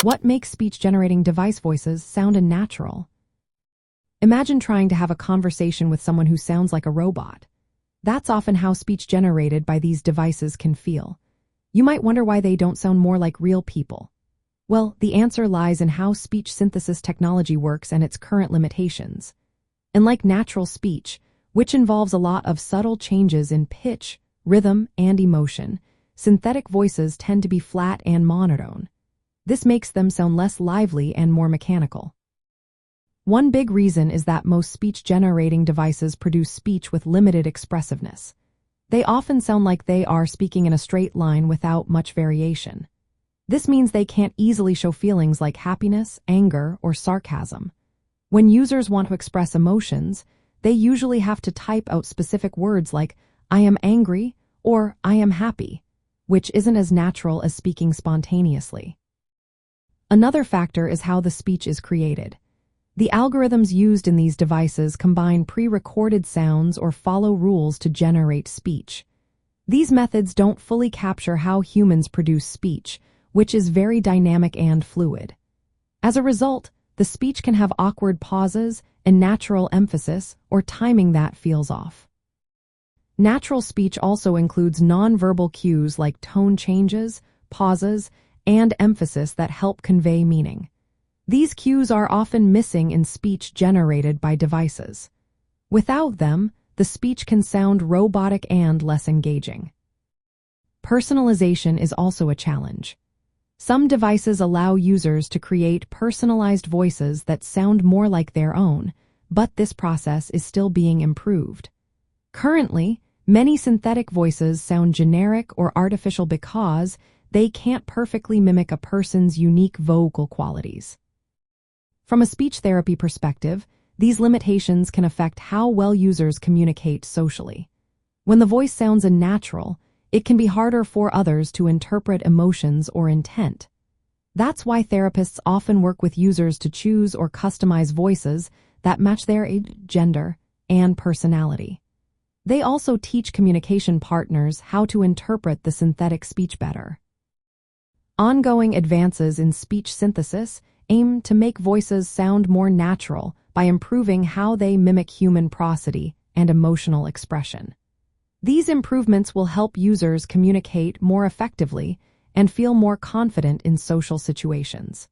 What makes speech-generating device voices sound unnatural? Imagine trying to have a conversation with someone who sounds like a robot. That's often how speech generated by these devices can feel. You might wonder why they don't sound more like real people. Well, the answer lies in how speech synthesis technology works and its current limitations. Unlike natural speech, which involves a lot of subtle changes in pitch, rhythm, and emotion, synthetic voices tend to be flat and monotone. This makes them sound less lively and more mechanical. One big reason is that most speech-generating devices produce speech with limited expressiveness. They often sound like they are speaking in a straight line without much variation. This means they can't easily show feelings like happiness, anger, or sarcasm. When users want to express emotions, they usually have to type out specific words like, "I am angry," or "I am happy," which isn't as natural as speaking spontaneously. Another factor is how the speech is created. The algorithms used in these devices combine pre-recorded sounds or follow rules to generate speech. These methods don't fully capture how humans produce speech, which is very dynamic and fluid. As a result, the speech can have awkward pauses, unnatural emphasis, or timing that feels off. Natural speech also includes nonverbal cues like tone changes, pauses, and emphasis that help convey meaning. These cues are often missing in speech generated by devices. Without them, the speech can sound robotic and less engaging. Personalization is also a challenge. Some devices allow users to create personalized voices that sound more like their own, but this process is still being improved. Currently, many synthetic voices sound generic or artificial because they can't perfectly mimic a person's unique vocal qualities. From a speech therapy perspective, these limitations can affect how well users communicate socially. When the voice sounds unnatural, it can be harder for others to interpret emotions or intent. That's why therapists often work with users to choose or customize voices that match their age, gender, and personality. They also teach communication partners how to interpret the synthetic speech better. Ongoing advances in speech synthesis aim to make voices sound more natural by improving how they mimic human prosody and emotional expression. These improvements will help users communicate more effectively and feel more confident in social situations.